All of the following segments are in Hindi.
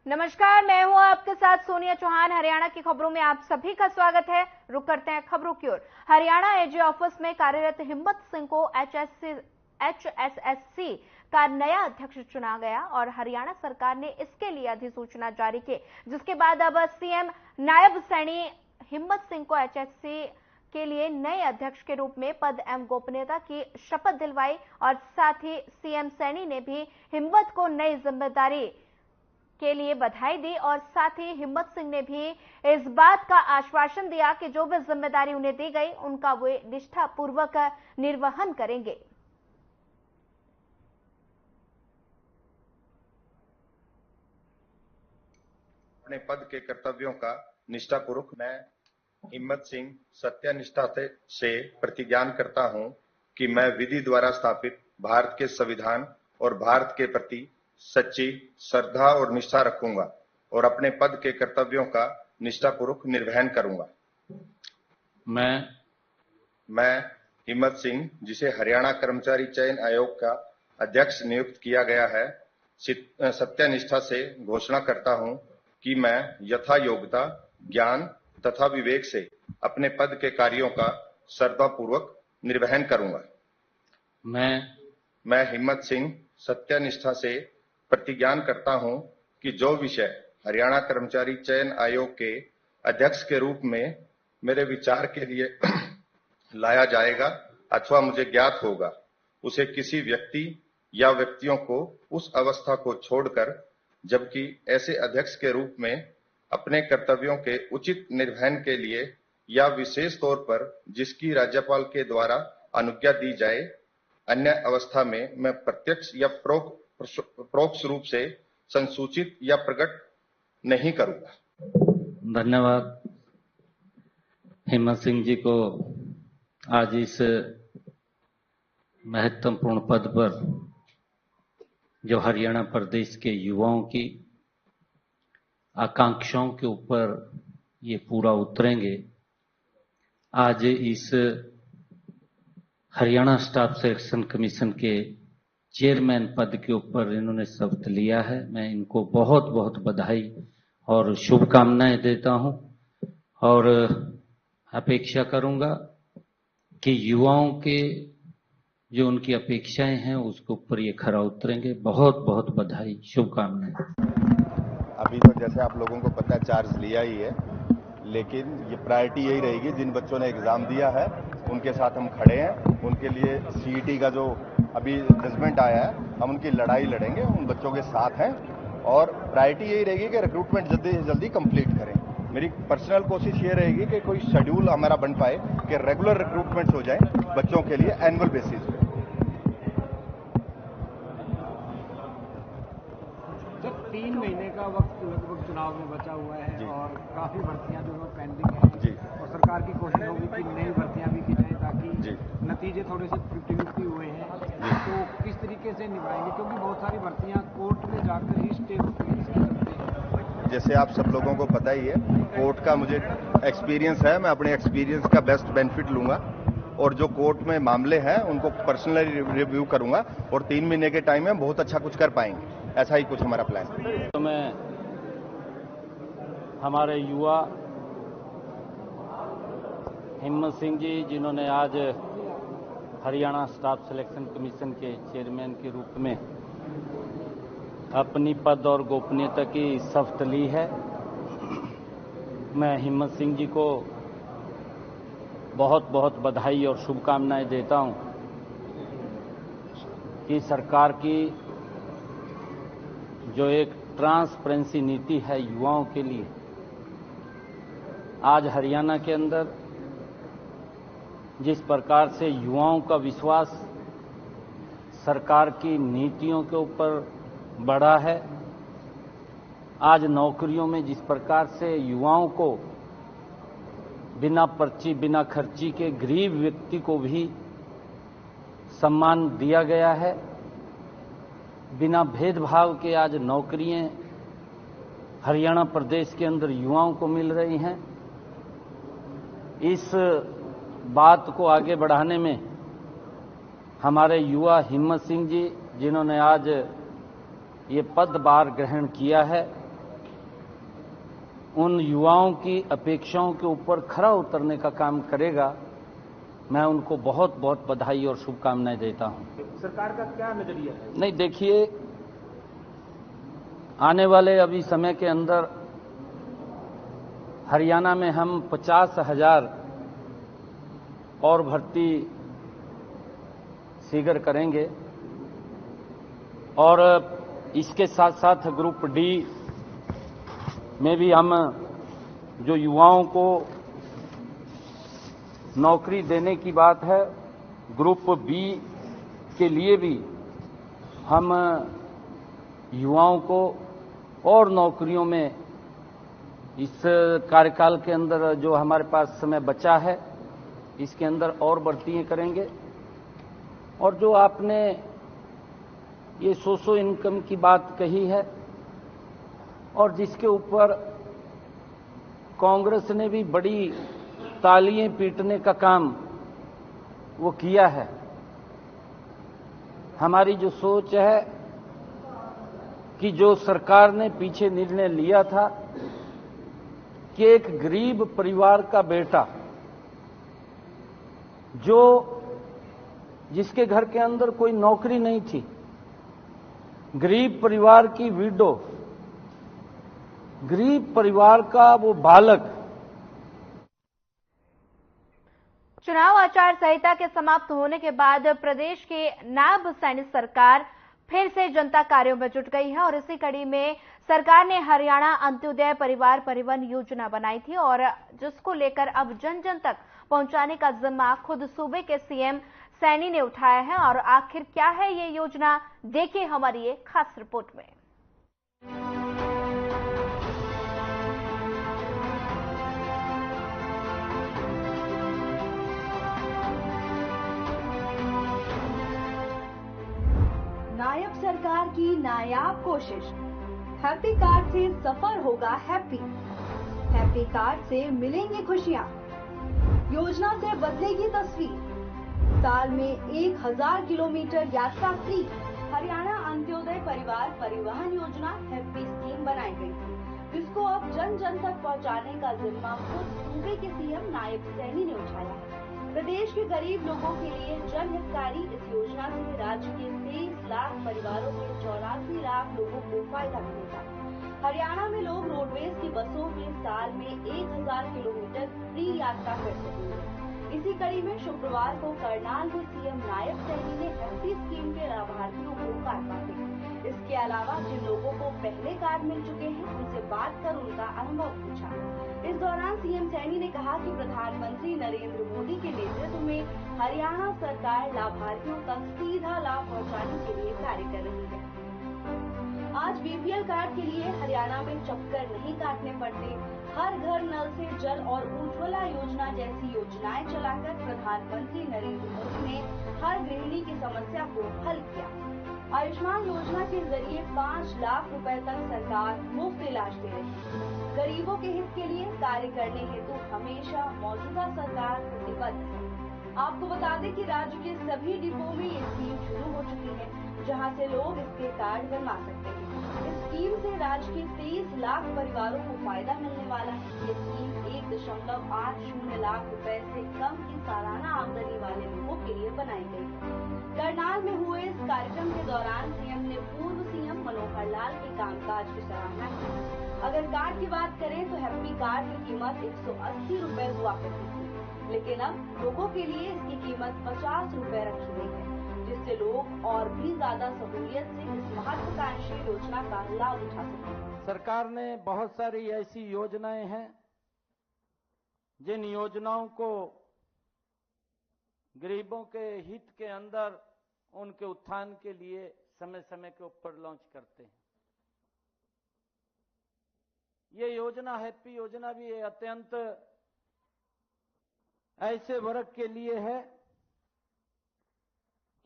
नमस्कार, मैं हूं आपके साथ सोनिया चौहान। हरियाणा की खबरों में आप सभी का स्वागत है। रुक करते हैं खबरों की ओर। हरियाणा एजी ऑफिस में कार्यरत हिम्मत सिंह को HSSC का नया अध्यक्ष चुना गया और हरियाणा सरकार ने इसके लिए अधिसूचना जारी की, जिसके बाद अब सीएम नायब सैनी हिम्मत सिंह को HSSC के लिए नए अध्यक्ष के रूप में पद एवं गोपनीयता की शपथ दिलवाई और साथ ही सीएम सैनी ने भी हिम्मत को नई जिम्मेदारी के लिए बधाई दी और साथ ही हिम्मत सिंह ने भी इस बात का आश्वासन दिया कि जो भी जिम्मेदारी उन्हें दी गई उनका वे निष्ठापूर्वक निर्वहन करेंगे। अपने पद के कर्तव्यों का निष्ठापूर्वक मैं हिम्मत सिंह सत्यनिष्ठा से प्रतिज्ञान करता हूं कि मैं विधि द्वारा स्थापित भारत के संविधान और भारत के प्रति सच्ची श्रद्धा और निष्ठा रखूंगा और अपने पद के कर्तव्यों का निष्ठापूर्वक निर्वहन करूंगा। मैं हिम्मत सिंह, जिसे हरियाणा कर्मचारी चयन आयोग का अध्यक्ष नियुक्त किया गया है, सत्यनिष्ठा से घोषणा करता हूं कि मैं यथा योग्यता, ज्ञान तथा विवेक से अपने पद के कार्यों का श्रद्धापूर्वक निर्वहन करूंगा। मैं हिम्मत सिंह सत्यनिष्ठा से प्रतिज्ञान करता हूं कि जो विषय हरियाणा कर्मचारी चयन आयोग के अध्यक्ष के रूप में मेरे विचार के लिए लाया जाएगा अथवा मुझे ज्ञात होगा, उसे किसी व्यक्ति या व्यक्तियों को उस अवस्था को छोड़कर, जबकि ऐसे अध्यक्ष के रूप में अपने कर्तव्यों के उचित निर्वहन के लिए या विशेष तौर पर जिसकी राज्यपाल के द्वारा अनुज्ञा दी जाए, अन्य अवस्था में मैं प्रत्यक्ष या परोक्ष रूप से संसूचित या प्रकट नहीं करूंगा। धन्यवाद। हिम्मत सिंह जी को आज इस महत्वपूर्ण पद पर, जो हरियाणा प्रदेश के युवाओं की आकांक्षाओं के ऊपर ये पूरा उतरेंगे, आज इस हरियाणा स्टाफ सिलेक्शन कमीशन के चेयरमैन पद के ऊपर इन्होंने शपथ लिया है। मैं इनको बहुत बहुत बधाई और शुभकामनाएं देता हूं और अपेक्षा करूंगा कि युवाओं के जो उनकी अपेक्षाएं हैं उसके ऊपर ये खरा उतरेंगे। बहुत बहुत बधाई, शुभकामनाएं। अभी तो जैसे आप लोगों को पता है चार्ज लिया ही है, लेकिन ये प्रायोरिटी यही रहेगी, जिन बच्चों ने एग्जाम दिया है उनके साथ हम खड़े हैं। उनके लिए सीईटी का जो अभी जजमेंट आया है, हम उनकी लड़ाई लड़ेंगे, उन बच्चों के साथ हैं और प्रायोरिटी यही रहेगी कि रिक्रूटमेंट जल्दी से जल्दी कंप्लीट करें। मेरी पर्सनल कोशिश ये रहेगी कि कोई शेड्यूल हमारा बन पाए कि रेगुलर रिक्रूटमेंट्स हो जाए बच्चों के लिए एनुअल बेसिस पे। सर, 3 महीने का वक्त लगभग चुनाव में बचा हुआ है और काफी भर्तियां जो है पेंडिंग है जी, और सरकार की कोशिश होगी कि नई भर्तियां भी की जाए ताकि नतीजे थोड़े से 50-50 हुए हैं, तो किस तरीके से निभाएंगे, क्योंकि बहुत सारी भर्तियां कोर्ट में जाकर ही स्टे होती है। जैसे आप सब लोगों को पता ही है, कोर्ट का मुझे एक्सपीरियंस है, मैं अपने एक्सपीरियंस का बेस्ट बेनिफिट लूंगा और जो कोर्ट में मामले हैं उनको पर्सनली रिव्यू करूंगा और 3 महीने के टाइम में बहुत अच्छा कुछ कर पाएंगे। ऐसा ही कुछ हमारा प्लान है। तो मैं हमारे युवा हिम्मत सिंह जी, जिन्होंने आज हरियाणा स्टाफ सिलेक्शन कमीशन के चेयरमैन के रूप में अपनी पद और गोपनीयता की शपथ ली है, मैं हिम्मत सिंह जी को बहुत बहुत बधाई और शुभकामनाएं देता हूं कि सरकार की जो एक ट्रांसपेरेंसी नीति है युवाओं के लिए, आज हरियाणा के अंदर जिस प्रकार से युवाओं का विश्वास सरकार की नीतियों के ऊपर बढ़ा है, आज नौकरियों में जिस प्रकार से युवाओं को बिना पर्ची बिना खर्ची के गरीब व्यक्ति को भी सम्मान दिया गया है, बिना भेदभाव के आज नौकरियां हरियाणा प्रदेश के अंदर युवाओं को मिल रही हैं। इस बात को आगे बढ़ाने में हमारे युवा हिम्मत सिंह जी, जिन्होंने आज ये पदभार ग्रहण किया है, उन युवाओं की अपेक्षाओं के ऊपर खरा उतरने का काम करेगा। मैं उनको बहुत बहुत बधाई और शुभकामनाएं देता हूं। सरकार का क्या नजरिया है? नहीं, देखिए, आने वाले अभी समय के अंदर हरियाणा में हम 50,000 और भर्ती शीघ्र करेंगे और इसके साथ साथ ग्रुप डी में भी हम जो युवाओं को नौकरी देने की बात है, ग्रुप बी के लिए भी हम युवाओं को और नौकरियों में इस कार्यकाल के अंदर जो हमारे पास समय बचा है इसके अंदर और भर्तियां करेंगे। और जो आपने ये सोशो इनकम की बात कही है और जिसके ऊपर कांग्रेस ने भी बड़ी तालियां पीटने का काम वो किया है, हमारी जो सोच है कि जो सरकार ने पीछे निर्णय लिया था कि एक गरीब परिवार का बेटा जिसके घर के अंदर कोई नौकरी नहीं थी, गरीब परिवार की विडो, गरीब परिवार का वो बालक, चुनाव आचार संहिता के समाप्त होने के बाद प्रदेश की नायब सैनी सरकार फिर से जनता कार्यों में जुट गई है और इसी कड़ी में सरकार ने हरियाणा अंत्योदय परिवार परिवहन योजना बनाई थी और जिसको लेकर अब जन जन तक पहुंचाने का जिम्मा खुद सूबे के सीएम सैनी ने उठाया है। और आखिर क्या है ये योजना, देखिए हमारी ये खास रिपोर्ट में। नायब सरकार की नायाब कोशिश, हैप्पी कार्ड से सफर होगा हैप्पी, हैप्पी कार्ड से मिलेंगी खुशियां, योजना से बदलेगी तस्वीर, साल में 1000 किलोमीटर यात्रा फ्री। हरियाणा अंत्योदय परिवार परिवहन योजना हैप्पी स्कीम बनाई गई थी, जिसको अब जन जन तक पहुंचाने का जिम्मा खुद सूबे के सीएम नायब सैनी ने उठाया है। प्रदेश के गरीब लोगों के लिए जन हितकारी इस योजना से राज्य के 23 लाख परिवारों के 84 लाख लोगों को फायदा मिलेगा। हरियाणा में लोग रोडवेज की बसों में साल में 1000 किलोमीटर फ्री यात्रा कर सकेंगे। इसी कड़ी में शुक्रवार को करनाल में सीएम नायब सैनी ने हैप्पी स्कीम के लाभार्थियों को कार्ड बांटे। इसके अलावा जिन लोगों को पहले कार्ड मिल चुके हैं उनसे बात कर उनका अनुभव पूछा। इस दौरान सीएम सैनी ने कहा कि प्रधानमंत्री नरेंद्र मोदी के नेतृत्व में हरियाणा सरकार लाभार्थियों तक सीधा लाभ पहुंचाने के लिए कार्य कर रही है। आज बीपीएल कार्ड के लिए हरियाणा में चक्कर नहीं काटने पड़ते। हर घर नल से जल और उज्ज्वला योजना जैसी योजनाएं चलाकर प्रधानमंत्री नरेंद्र मोदी ने हर गृहिणी की समस्या को हल किया। आयुष्मान योजना के जरिए 5 लाख रुपए तक सरकार मुफ्त इलाज दे रही है। गरीबों के हित के लिए कार्य करने हेतु हमेशा मौजूदा सरकार प्रतिबद्ध है। आपको बता दें कि राज्य के सभी डिपो में ये स्कीम शुरू हो चुकी है, जहां से लोग इसके कार्ड बनवा सकते हैं। इस स्कीम से राज्य के 23 लाख परिवारों को फायदा मिलने वाला है। ये स्कीम 1.80 लाख रुपए से कम की सालाना आमदनी वाले लोगों के लिए बनाई गई है। करनाल में हुए इस कार्यक्रम के दौरान सीएम ने पूर्व सीएम मनोहर लाल के कामकाज की सराहना की। अगर कार्ड की बात करें तो हैप्पी कार्ड की कीमत 180 रुपए हुआ करती थी, लेकिन अब लोगों के लिए इसकी कीमत 50 रुपए रखी गई है, जिससे लोग और भी ज्यादा सहूलियत से इस महत्वाकांक्षी योजना का लाभ उठा सकें। सरकार ने बहुत सारी ऐसी योजनाएं हैं जिन योजनाओं को गरीबों के हित के अंदर उनके उत्थान के लिए समय समय के ऊपर लॉन्च करते हैं। ये योजना हैप्पी योजना भी अत्यंत ऐसे वर्ग के लिए है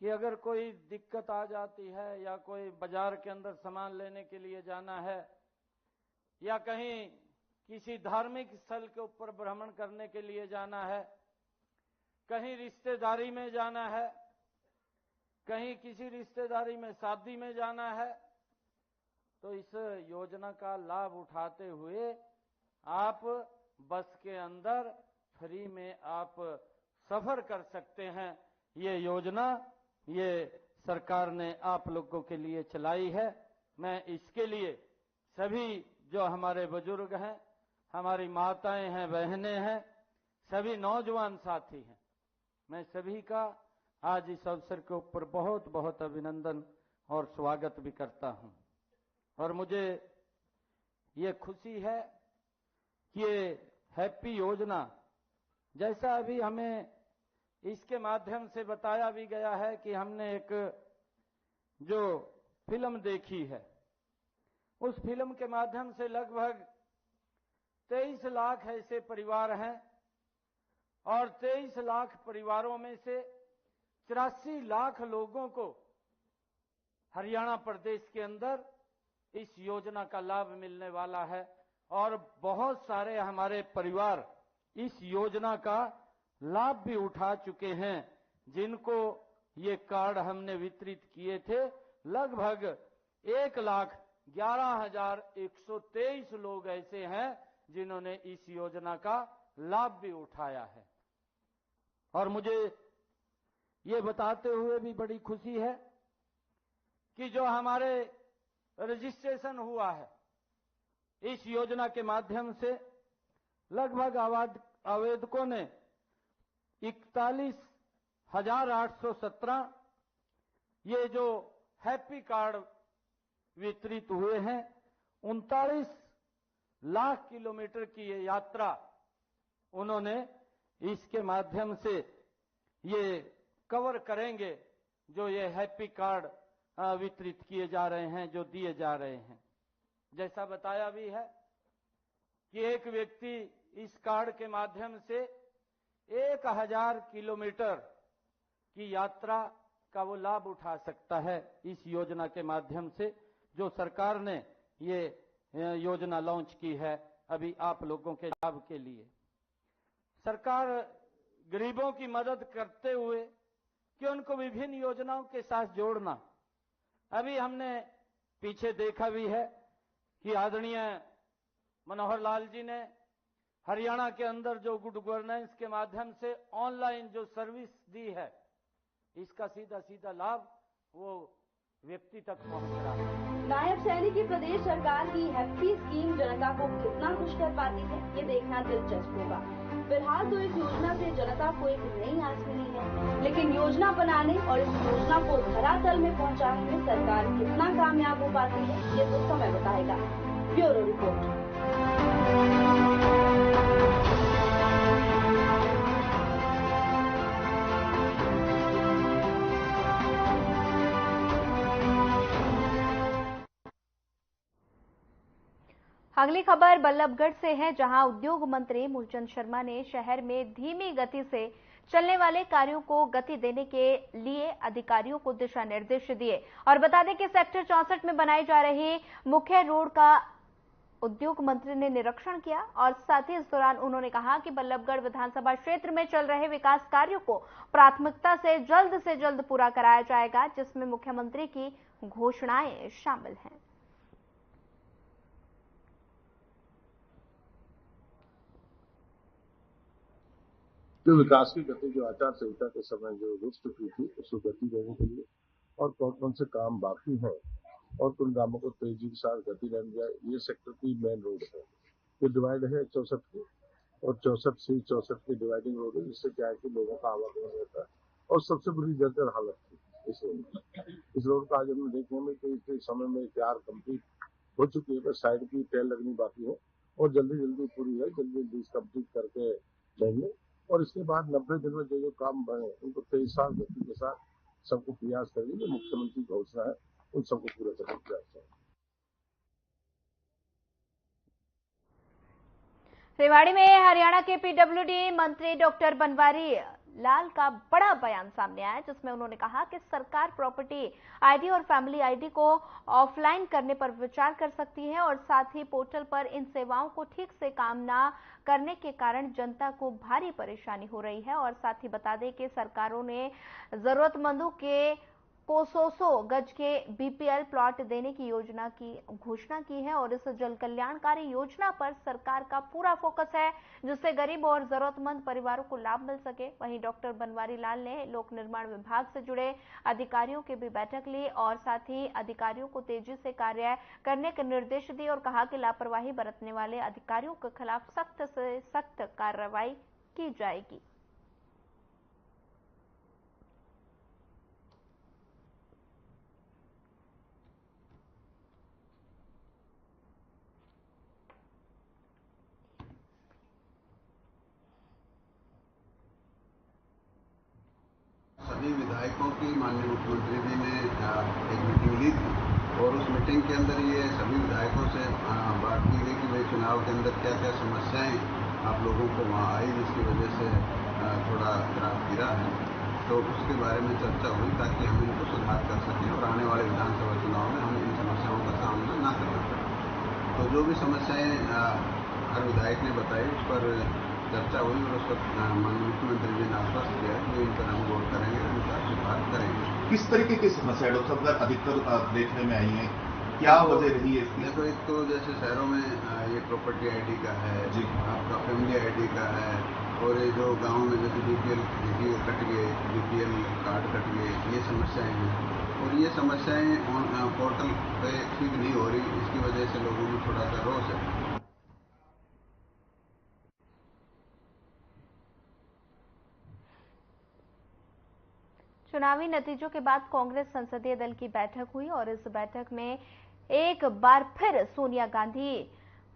कि अगर कोई दिक्कत आ जाती है या कोई बाजार के अंदर सामान लेने के लिए जाना है या कहीं किसी धार्मिक स्थल के ऊपर भ्रमण करने के लिए जाना है, कहीं रिश्तेदारी में जाना है, कहीं किसी रिश्तेदारी में शादी में जाना है, तो इस योजना का लाभ उठाते हुए आप बस के अंदर फ्री में आप सफर कर सकते हैं। ये योजना ये सरकार ने आप लोगों के लिए चलाई है। मैं इसके लिए सभी जो हमारे बुजुर्ग हैं, हमारी माताएं हैं, बहनें हैं, सभी नौजवान साथी हैं, मैं सभी का आज इस अवसर के ऊपर बहुत बहुत अभिनंदन और स्वागत भी करता हूं। और मुझे ये खुशी है कि ये हैप्पी योजना, जैसा अभी हमें इसके माध्यम से बताया भी गया है कि हमने एक जो फिल्म देखी है, उस फिल्म के माध्यम से लगभग 23 लाख ऐसे परिवार हैं और 23 लाख परिवारों में से 84 लाख लोगों को हरियाणा प्रदेश के अंदर इस योजना का लाभ मिलने वाला है। और बहुत सारे हमारे परिवार इस योजना का लाभ भी उठा चुके हैं, जिनको ये कार्ड हमने वितरित किए थे। लगभग 1,11,123 लोग ऐसे हैं जिन्होंने इस योजना का लाभ भी उठाया है। और मुझे ये बताते हुए भी बड़ी खुशी है कि जो हमारे रजिस्ट्रेशन हुआ है इस योजना के माध्यम से, लगभग आवेदकों ने 41,817 ये जो हैप्पी कार्ड वितरित हुए हैं। 39 लाख किलोमीटर की ये यात्रा उन्होंने इसके माध्यम से ये कवर करेंगे, जो ये हैप्पी कार्ड वितरित किए जा रहे हैं, जो दिए जा रहे हैं। जैसा बताया भी है कि एक व्यक्ति इस कार्ड के माध्यम से 1000 किलोमीटर की यात्रा का वो लाभ उठा सकता है इस योजना के माध्यम से, जो सरकार ने ये योजना लॉन्च की है अभी आप लोगों के लाभ के लिए। सरकार गरीबों की मदद करते हुए कि उनको विभिन्न योजनाओं के साथ जोड़ना। अभी हमने पीछे देखा भी है कि आदरणीय मनोहर लाल जी ने हरियाणा के अंदर जो गुड गवर्नेंस के माध्यम से ऑनलाइन जो सर्विस दी है, इसका सीधा सीधा लाभ वो व्यक्ति तक पहुंच रहा है। नायब सैनिक की प्रदेश सरकार की हैप्पी स्कीम जनता को कितना खुश कर पाती है, ये देखना दिलचस्प होगा। फिलहाल तो इस योजना से जनता को एक नई आस मिली है, लेकिन योजना बनाने और इस योजना को धरातल में पहुंचाने में सरकार कितना कामयाब हो पाती है, ये तो समय बताएगा। Bureau report. अगली खबर बल्लभगढ़ से है, जहां उद्योग मंत्री मूलचंद शर्मा ने शहर में धीमी गति से चलने वाले कार्यों को गति देने के लिए अधिकारियों को दिशा निर्देश दिए। और बता दें कि सेक्टर 64 में बनाई जा रही मुख्य रोड का उद्योग मंत्री ने निरीक्षण किया और साथ ही इस दौरान उन्होंने कहा कि बल्लभगढ़ विधानसभा क्षेत्र में चल रहे विकास कार्यों को प्राथमिकता से जल्द पूरा कराया जाएगा, जिसमें मुख्यमंत्री की घोषणाएं शामिल हैं। जो विकास की गति जो आचार संहिता के समय जो रुक चुकी थी, उसको गति देने के लिए और कौन कौन से काम बाकी हैं और कुल कामों को तेजी के साथ गति देनी जाए, ये सेक्टर की मेन रोड है। ये डिवाइड है 64 की और 64 से 64 की डिवाइडिंग रोड है, जिससे क्या है कि लोगों का आवागमन होता है। और सबसे बुरी जर्जर हालत थी इस रोड की। इस रोड का आज हम देखने में कि इस समय में तैयार कंप्लीट हो चुकी है, बस साइड की टेल लगनी बाकी है और जल्दी पूरी है। जल्दी कंप्लीट करके जाएंगे और इसके बाद 90 दिन में जो काम बने उनको 23 साल गति के साथ सबको प्रयास करेंगे। मुख्यमंत्री घोषणा है, उन सबको पूरा करने का प्रयास करेंगे। रेवाड़ी में हरियाणा के पीडब्ल्यूडी मंत्री डॉक्टर बनवारी लाल का बड़ा बयान सामने आया, जिसमें उन्होंने कहा कि सरकार प्रॉपर्टी आईडी और फैमिली आईडी को ऑफलाइन करने पर विचार कर सकती है और साथ ही पोर्टल पर इन सेवाओं को ठीक से काम न करने के कारण जनता को भारी परेशानी हो रही है। और साथ ही बता दें कि सरकारों ने जरूरतमंदों कोसोसो गज के बीपीएल प्लॉट देने की योजना की घोषणा की है और इस जन कल्याणकारी योजना पर सरकार का पूरा फोकस है, जिससे गरीब और जरूरतमंद परिवारों को लाभ मिल सके। वहीं डॉक्टर बनवारी लाल ने लोक निर्माण विभाग से जुड़े अधिकारियों की भी बैठक ली और साथ ही अधिकारियों को तेजी से कार्य करने के निर्देश दिए और कहा कि लापरवाही बरतने वाले अधिकारियों के खिलाफ सख्त से सख्त कार्रवाई की जाएगी। सभी विधायकों की माननीय मुख्यमंत्री जी ने एक मीटिंग ली थी और उस मीटिंग के अंदर ये सभी विधायकों से बात की गई कि भाई चुनाव के अंदर क्या क्या समस्याएं आप लोगों को वहाँ आई जिसकी वजह से थोड़ा ग्राफ गिरा है, तो उसके बारे में चर्चा हुई ताकि हम इनको सुधार कर सकें और आने वाले विधानसभा चुनाव में हम इन समस्याओं का सामना न करना पड़े। तो जो भी समस्याएं हर विधायक ने बताई उस पर चर्चा हुई और उस वक्त माननीय मुख्यमंत्री जी ने आश्वस्त किया कि इन पर हम गौर करेंगे, उनका सुधार करेंगे। किस तरीके की समस्या डॉक्टर साहब अधिकतर देखने में आई है, क्या वजह रही है इसकी? देखो, एक तो जैसे शहरों में ये प्रॉपर्टी आईडी का है जी, आपका फैमिली आईडी का है, और ये जो गाँव में जैसे बीपीएल कट गए, बीपीएल कार्ड कट गए, ये समस्याएं हैं और ये समस्याएं पोर्टल पे ठीक नहीं हो रही, इसकी वजह से लोगों में थोड़ा सा रोष है। चुनावी नतीजों के बाद कांग्रेस संसदीय दल की बैठक हुई और इस बैठक में एक बार फिर सोनिया गांधी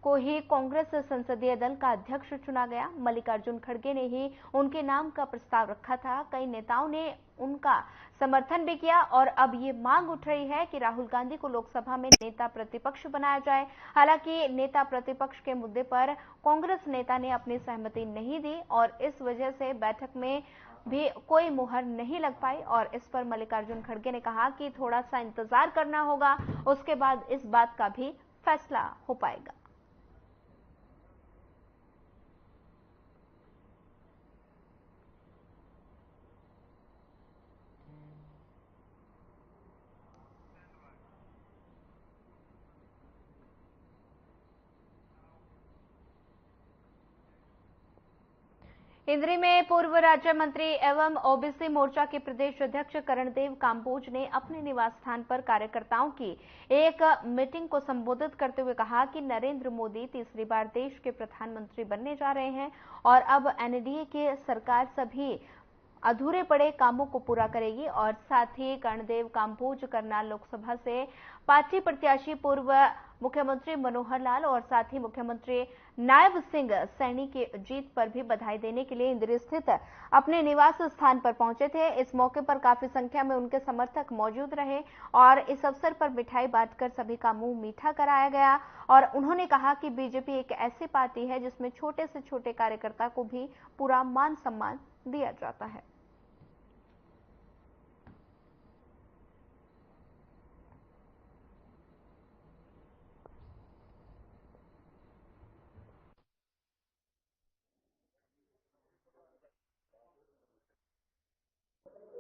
को ही कांग्रेस संसदीय दल का अध्यक्ष चुना गया। मल्लिकार्जुन खड़गे ने ही उनके नाम का प्रस्ताव रखा था। कई नेताओं ने उनका समर्थन भी किया और अब ये मांग उठ रही है कि राहुल गांधी को लोकसभा में नेता प्रतिपक्ष बनाया जाए। हालांकि नेता प्रतिपक्ष के मुद्दे पर कांग्रेस नेता ने अपनी सहमति नहीं दी और इस वजह से बैठक में भी कोई मुहर नहीं लग पाई और इस पर मल्लिकार्जुन खड़गे ने कहा कि थोड़ा सा इंतजार करना होगा, उसके बाद इस बात का भी फैसला हो पाएगा। इंद्री में पूर्व राज्य मंत्री एवं ओबीसी मोर्चा के प्रदेश अध्यक्ष करणदेव काम्बोज ने अपने निवास स्थान पर कार्यकर्ताओं की एक मीटिंग को संबोधित करते हुए कहा कि नरेंद्र मोदी तीसरी बार देश के प्रधानमंत्री बनने जा रहे हैं और अब एनडीए की सरकार सभी अधूरे पड़े कामों को पूरा करेगी और साथ ही करणदेव काम्बोज करनाल लोकसभा से पार्टी प्रत्याशी पूर्व मुख्यमंत्री मनोहर लाल और साथ ही मुख्यमंत्री नायब सिंह सैनी की जीत पर भी बधाई देने के लिए इंदिरा स्थित अपने निवास स्थान पर पहुंचे थे। इस मौके पर काफी संख्या में उनके समर्थक मौजूद रहे और इस अवसर पर मिठाई बांटकर सभी का मुंह मीठा कराया गया और उन्होंने कहा कि बीजेपी एक ऐसी पार्टी है जिसमें छोटे से छोटे कार्यकर्ता को भी पूरा मान सम्मान दिया जाता है।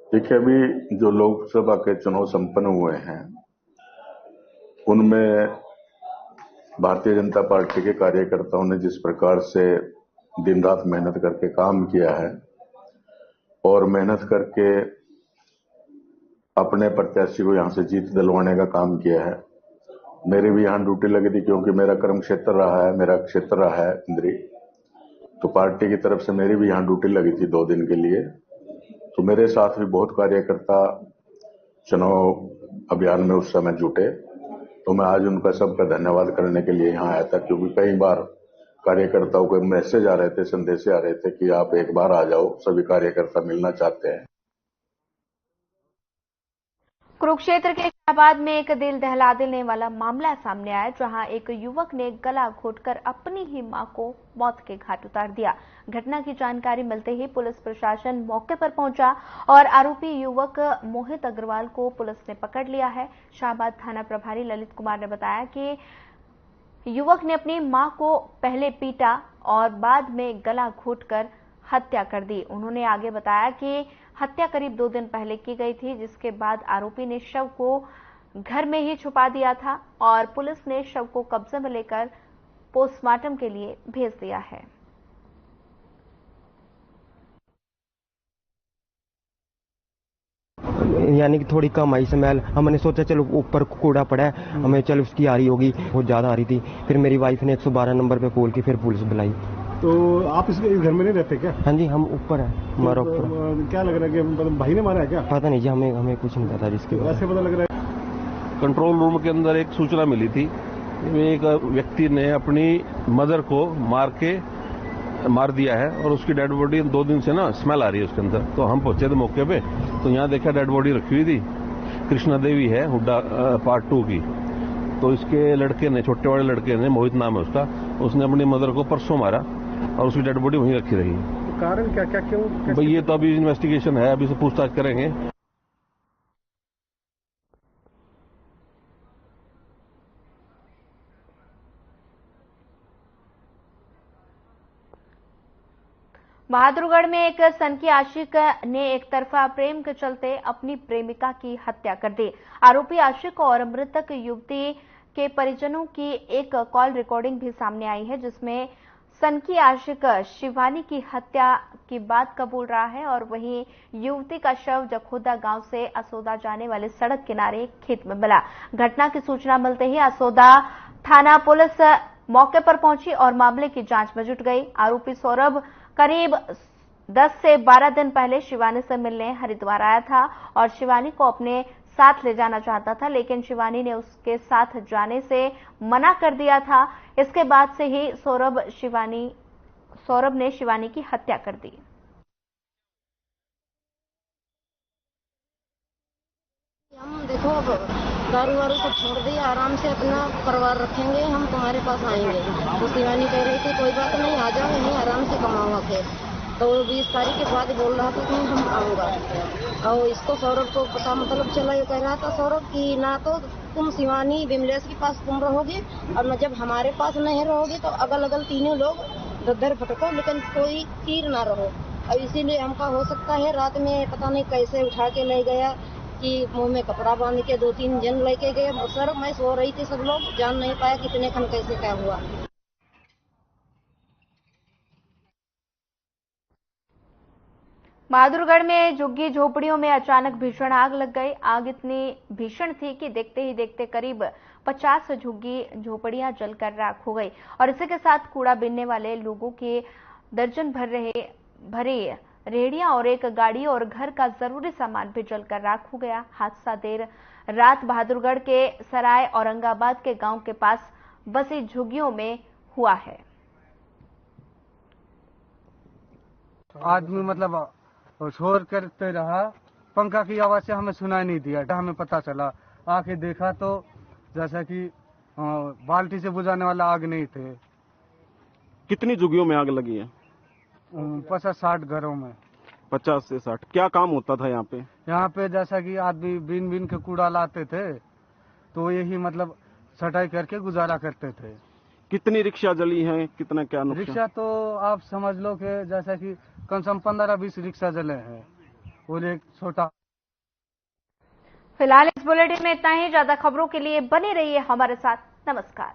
देखिए, अभी जो लोकसभा के चुनाव संपन्न हुए हैं उनमें भारतीय जनता पार्टी के कार्यकर्ताओं ने जिस प्रकार से दिन रात मेहनत करके काम किया है और मेहनत करके अपने प्रत्याशी को यहां से जीत दिलवाने का काम किया है। मेरी भी यहां ड्यूटी लगी थी क्योंकि मेरा कर्म क्षेत्र रहा है, मेरा क्षेत्र रहा है इंद्री, तो पार्टी की तरफ से मेरी भी यहां ड्यूटी लगी थी 2 दिन के लिए। तो मेरे साथ भी बहुत कार्यकर्ता चुनाव अभियान में उस समय जुटे, तो मैं आज उनका सबका धन्यवाद करने के लिए यहाँ आया था, क्योंकि कई बार कार्यकर्ताओं को मैसेज आ रहे थे, संदेश आ रहे थे कि आप एक बार आ जाओ, सभी कार्यकर्ता मिलना चाहते हैं। कुरुक्षेत्र के शाहबाद में एक दिल दहला देने वाला मामला सामने आया, जहां एक युवक ने गला घोटकर अपनी ही मां को मौत के घाट उतार दिया। घटना की जानकारी मिलते ही पुलिस प्रशासन मौके पर पहुंचा और आरोपी युवक मोहित अग्रवाल को पुलिस ने पकड़ लिया है। शाहबाद थाना प्रभारी ललित कुमार ने बताया कि युवक ने अपनी मां को पहले पीटा और बाद में गला घोटकर हत्या कर दी। उन्होंने आगे बताया कि हत्या करीब 2 दिन पहले की गई थी, जिसके बाद आरोपी ने शव को घर में ही छुपा दिया था और पुलिस ने शव को कब्जे में लेकर पोस्टमार्टम के लिए भेज दिया है। यानी कि थोड़ी कम आई स्मेल। हमने सोचा चलो ऊपर कूड़ा पड़ा है, हमें चल उसकी आ रही होगी, बहुत ज्यादा आ रही थी। फिर मेरी वाइफ ने 112 नंबर पे कॉल की, फिर पुलिस बुलाई। तो आप इस घर में नहीं रहते क्या? हाँ जी, हम ऊपर है, हमारा ऊपर। क्या लग रहा है कि भाई ने मारा है क्या? पता नहीं जी, हमें कुछ नहीं पता जिसके बारे में। ऐसे पता लग रहा है कंट्रोल रूम के अंदर एक सूचना मिली थी, एक व्यक्ति ने अपनी मदर को मार दिया है और उसकी डेड बॉडी 2 दिन से ना स्मेल आ रही है उसके अंदर। तो हम पहुंचे थे मौके पे, तो यहाँ देखा डेड बॉडी रखी हुई थी। कृष्णा देवी है, हुड्डा पार्ट 2 की। तो इसके लड़के ने, छोटे वाले लड़के ने, मोहित नाम है उसका, उसने अपनी मदर को परसों मारा और उसकी डेड बॉडी वहीं रखी रही। तो कारण क्या क्या क्यों? भाई ये तो अभी इन्वेस्टिगेशन है, अभी से पूछताछ करेंगे। बहादुरगढ़ में एक सनकी आशिक ने एक तरफा प्रेम के चलते अपनी प्रेमिका की हत्या कर दी। आरोपी आशिक और मृतक युवती के परिजनों की एक कॉल रिकॉर्डिंग भी सामने आई है, जिसमें सनकी आशिक शिवानी की हत्या की बात कबूल रहा है और वहीं युवती का शव जखोदा गांव से असोदा जाने वाले सड़क किनारे खेत में मिला। घटना की सूचना मिलते ही असोदा थाना पुलिस मौके पर पहुंची और मामले की जांच में जुट गई। आरोपी सौरभ करीब 10 से 12 दिन पहले शिवानी से मिलने हरिद्वार आया था और शिवानी को अपने साथ ले जाना चाहता था, लेकिन शिवानी ने उसके साथ जाने से मना कर दिया था। इसके बाद से ही सौरभ ने शिवानी की हत्या कर दी। हम देखो दारू वारू को छोड़ दिए, आराम से अपना परिवार रखेंगे, हम तुम्हारे पास आएंगे। तो शिवानी कह रही थी कोई बात नहीं, आ जाओ, यहीं आराम से कमाओ के। तो 20 तारीख के बाद बोल रहा था कि हम आऊंगा। और इसको सौरभ को पता मतलब चला, ये कह रहा था सौरभ की ना तो तुम शिवानी विमलेश के पास तुम रहोगे और न जब हमारे पास नहीं रहोगे तो अगल अगल तीनों लोग दर भटको, लेकिन कोई तीर ना रहो। और इसीलिए हमका हो सकता है रात में पता नहीं कैसे उठा के ले गया कि मुंह में कपड़ा बांध के 2-3 जन लेके गए। सर मैं सो रही थी, सब लोग जान नहीं पाया कितने खन कैसे क्या हुआ। बहादुरगढ़ में झुग्गी झोपड़ियों में अचानक भीषण आग लग गई। आग इतनी भीषण थी कि देखते ही देखते करीब 50 झुग्गी झोपड़ियां जलकर राख हो गई और इसी के साथ कूड़ा बीनने वाले लोगों के दर्जन भरी रेहड़ियां और एक गाड़ी और घर का जरूरी सामान भी जलकर राख हो गया। हादसा देर रात बहादुरगढ़ के सराय औरंगाबाद के गांव के पास बसी झुग्गियों में हुआ है। आदमी मतलब शोर करते रहा, पंखा की आवाज से हमें सुनाई नहीं दिया। हमें पता चला, आके देखा तो जैसा कि बाल्टी से बुझाने वाला आग नहीं थे। कितनी झुग्गियों में आग लगी है? 50-60 घरों में। 50 से 60। क्या काम होता था यहाँ पे? यहाँ पे जैसा कि आदमी बीन बीन के कूड़ा लाते थे, तो यही मतलब सटाई करके गुजारा करते थे। कितनी रिक्शा जली हैं, कितना क्या नुकसान? रिक्शा तो आप समझ लो कि जैसा कि कम से कम 15-20 रिक्शा जले हैं और एक छोटा। फिलहाल इस बुलेटिन में इतना ही। ज्यादा खबरों के लिए बने रहिए हमारे साथ। नमस्कार।